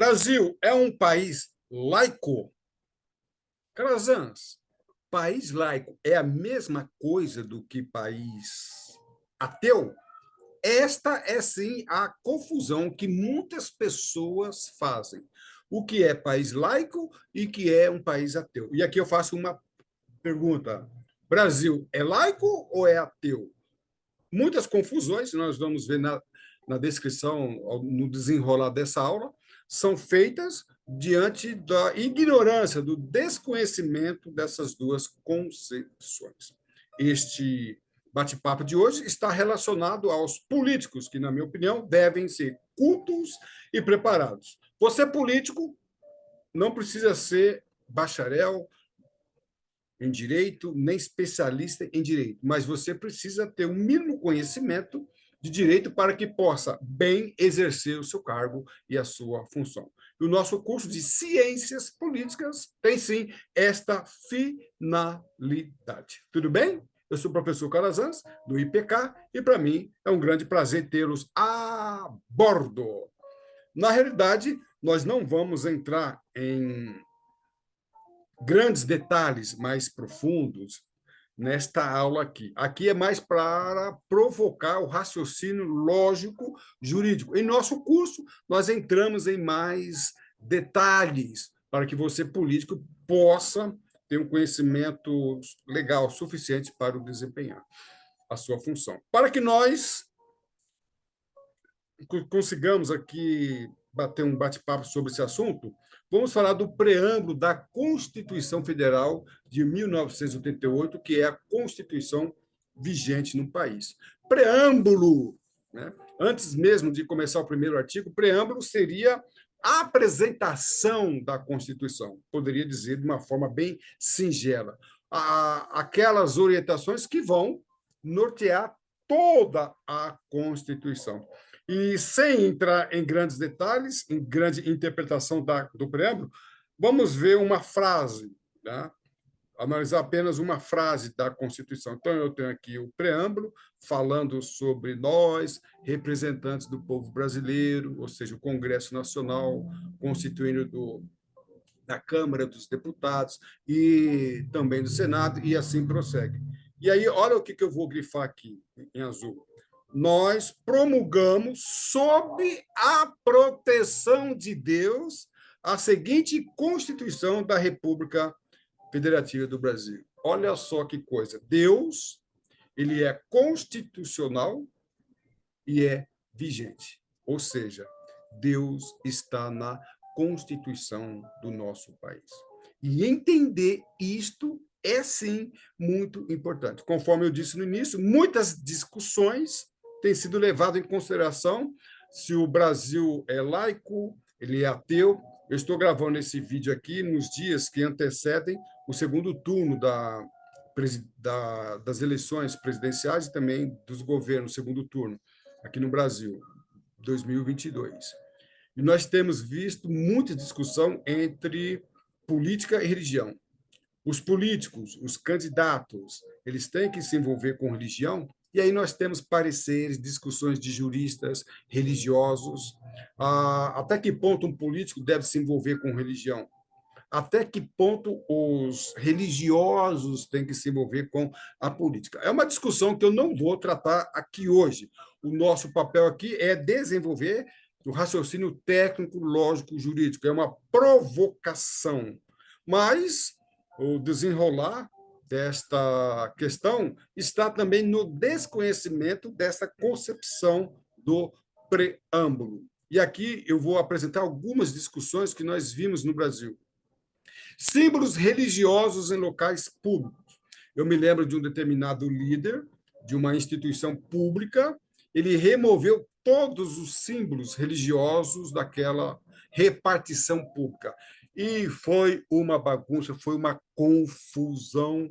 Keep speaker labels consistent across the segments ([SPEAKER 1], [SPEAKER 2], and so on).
[SPEAKER 1] Brasil é um país laico? Calazans, país laico é a mesma coisa do que país ateu? Esta é, sim, a confusão que muitas pessoas fazem. O que é país laico e o que é um país ateu. E aqui eu faço uma pergunta. Brasil é laico ou é ateu? Muitas confusões, nós vamos ver na descrição, no desenrolar dessa aula, são feitas diante da ignorância, do desconhecimento dessas duas concepções. Este bate-papo de hoje está relacionado aos políticos, que, na minha opinião, devem ser cultos e preparados. Você, político, não precisa ser bacharel em direito, nem especialista em direito, mas você precisa ter um mínimo conhecimento de direito para que possa bem exercer o seu cargo e a sua função. E o nosso curso de Ciências Políticas tem, sim, esta finalidade. Tudo bem? Eu sou o professor Calazans, do IPK, e para mim é um grande prazer tê-los a bordo. Na realidade, nós não vamos entrar em grandes detalhes mais profundos nesta aula aqui. Aqui é mais para provocar o raciocínio lógico jurídico. Em nosso curso, nós entramos em mais detalhes para que você, político, possa ter um conhecimento legal suficiente para o desempenhar a sua função. Para que nós consigamos aqui bater um bate-papo sobre esse assunto, vamos falar do preâmbulo da Constituição Federal de 1988, que é a Constituição vigente no país. Preâmbulo, né? Antes mesmo de começar o primeiro artigo, preâmbulo seria a apresentação da Constituição, poderia dizer de uma forma bem singela, aquelas orientações que vão nortear toda a Constituição. E sem entrar em grandes detalhes, em grande interpretação do preâmbulo, vamos ver uma frase, né? Analisar apenas uma frase da Constituição. Então, eu tenho aqui o preâmbulo, falando sobre nós, representantes do povo brasileiro, ou seja, o Congresso Nacional, constituindo da Câmara dos Deputados e também do Senado, e assim prossegue. E aí, olha o que eu vou grifar aqui, em azul. Nós promulgamos, sob a proteção de Deus, a seguinte Constituição da República Federativa do Brasil. Olha só que coisa. Deus, ele é constitucional e é vigente. Ou seja, Deus está na Constituição do nosso país. E entender isto é, sim, muito importante. Conforme eu disse no início, muitas discussões têm sido levadas em consideração se o Brasil é laico, ele é ateu. Eu estou gravando esse vídeo aqui nos dias que antecedem o segundo turno das eleições presidenciais e também dos governos, segundo turno, aqui no Brasil, 2022. E nós temos visto muita discussão entre política e religião. Os políticos, os candidatos, eles têm que se envolver com religião, e aí nós temos pareceres, discussões de juristas religiosos, até que ponto um político deve se envolver com religião, até que ponto os religiosos têm que se envolver com a política. É uma discussão que eu não vou tratar aqui hoje. O nosso papel aqui é desenvolver o raciocínio técnico, lógico, jurídico. É uma provocação. Mas o desenrolar desta questão está também no desconhecimento dessa concepção do preâmbulo. E aqui eu vou apresentar algumas discussões que nós vimos no Brasil. Símbolos religiosos em locais públicos. Eu me lembro de um determinado líder de uma instituição pública, ele removeu todos os símbolos religiosos daquela repartição pública. E foi uma bagunça, foi uma confusão,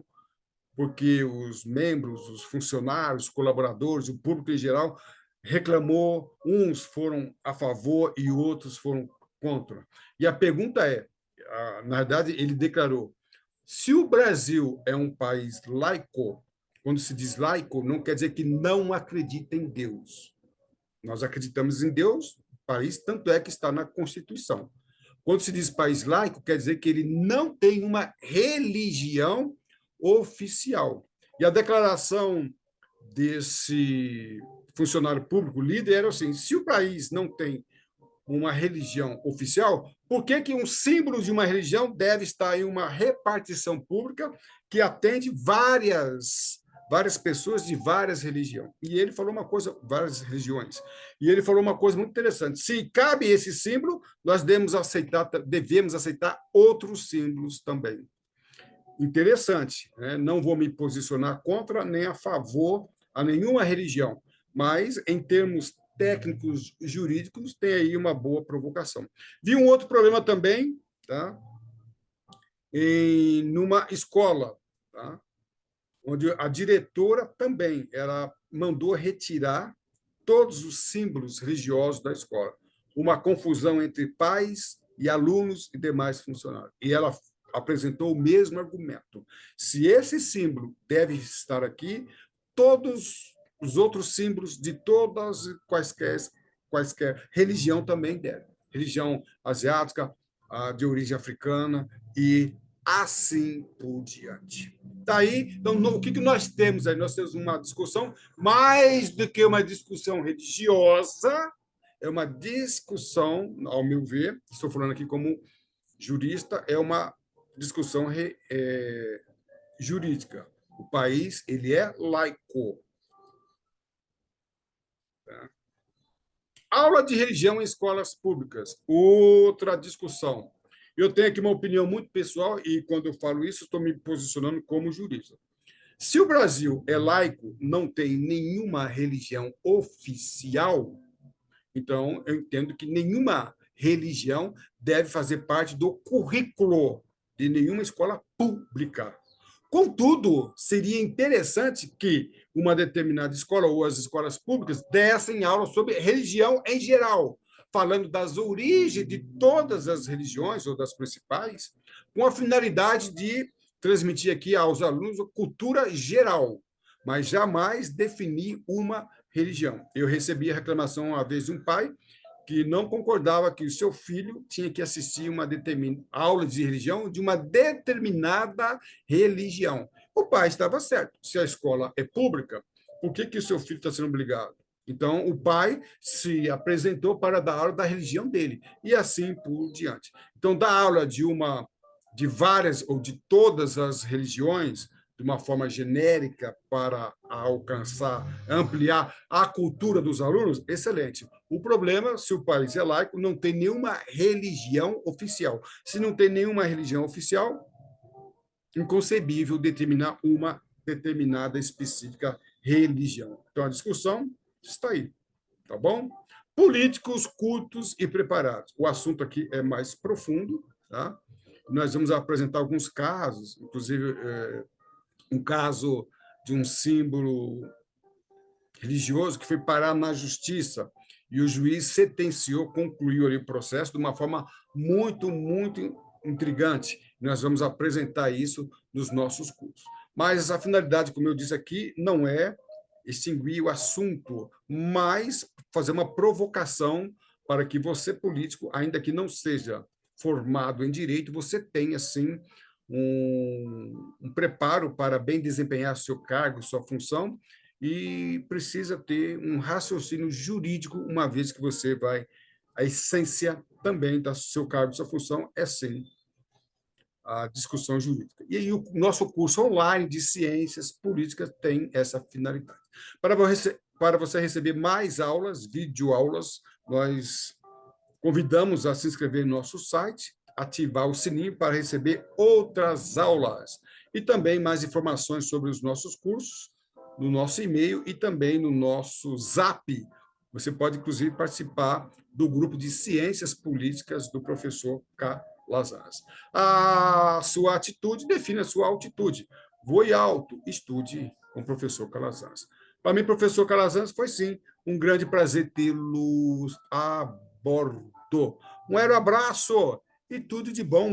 [SPEAKER 1] porque os membros, os funcionários, os colaboradores, o público em geral reclamou, uns foram a favor e outros foram contra. E a pergunta é, na verdade, ele declarou: se o Brasil é um país laico, quando se diz laico, não quer dizer que não acredita em Deus. Nós acreditamos em Deus, o país, tanto é que está na Constituição. Quando se diz país laico, quer dizer que ele não tem uma religião oficial. E a declaração desse funcionário público líder era assim: se o país não tem uma religião oficial, por que que um símbolo de uma religião deve estar em uma repartição pública que atende várias pessoas de várias religiões? E ele falou uma coisa, várias religiões. E ele falou uma coisa muito interessante: se cabe esse símbolo, nós devemos aceitar outros símbolos também. Interessante, né? Não vou me posicionar contra nem a favor a nenhuma religião, mas em termos técnicos jurídicos tem aí uma boa provocação. Vi um outro problema também, tá? Numa escola, tá? Onde a diretora também ela mandou retirar todos os símbolos religiosos da escola. Uma confusão entre pais e alunos e demais funcionários. E ela apresentou o mesmo argumento. Se esse símbolo deve estar aqui, todos os outros símbolos de todas quaisquer religião também devem. Religião asiática, de origem africana e assim por diante. Daí, então, o que nós temos aí? Nós temos uma discussão, mais do que uma discussão religiosa, é uma discussão, ao meu ver, estou falando aqui como jurista, é uma discussão jurídica. O país ele é laico. Tá? Aula de religião em escolas públicas, outra discussão. Eu tenho aqui uma opinião muito pessoal e, quando eu falo isso, estou me posicionando como jurista. Se o Brasil é laico, não tem nenhuma religião oficial, então eu entendo que nenhuma religião deve fazer parte do currículo de nenhuma escola pública. Contudo, seria interessante que uma determinada escola ou as escolas públicas dessem aula sobre religião em geral, falando das origens de todas as religiões ou das principais, com a finalidade de transmitir aqui aos alunos a cultura geral, mas jamais definir uma religião. Eu recebi a reclamação uma vez de um pai que não concordava que o seu filho tinha que assistir uma aula de religião de uma determinada religião. O pai estava certo. Se a escola é pública, por que o seu filho está sendo obrigado? Então, o pai se apresentou para dar aula da religião dele, e assim por diante. Então, dar aula de várias ou de todas as religiões, de uma forma genérica para alcançar, ampliar a cultura dos alunos, excelente. O problema, se o país é laico, não tem nenhuma religião oficial. Se não tem nenhuma religião oficial, inconcebível determinar uma determinada específica religião. Então, a discussão está aí, tá bom? Políticos cultos e preparados. O assunto aqui é mais profundo, tá? Nós vamos apresentar alguns casos, inclusive um caso de um símbolo religioso que foi parar na justiça e o juiz sentenciou, concluiu ali o processo de uma forma muito, muito intrigante. Nós vamos apresentar isso nos nossos cursos. Mas a finalidade, como eu disse aqui, não é extinguir o assunto, mas fazer uma provocação para que você, político, ainda que não seja formado em direito, você tenha, sim, um preparo para bem desempenhar seu cargo, sua função, e precisa ter um raciocínio jurídico, uma vez que você vai. A essência também do seu cargo, sua função, é sim a discussão jurídica. E aí, o nosso curso online de ciências políticas tem essa finalidade. Para você receber mais aulas, videoaulas, nós convidamos a se inscrever no nosso site, ativar o sininho para receber outras aulas. E também mais informações sobre os nossos cursos no nosso e-mail e também no nosso Zap. Você pode, inclusive, participar do grupo de ciências políticas do professor Calazans. A sua atitude define a sua altitude. Voe alto, estude com o professor Calazans. Para mim, professor Calazans, foi sim um grande prazer tê-lo a bordo. Um abraço e tudo de bom.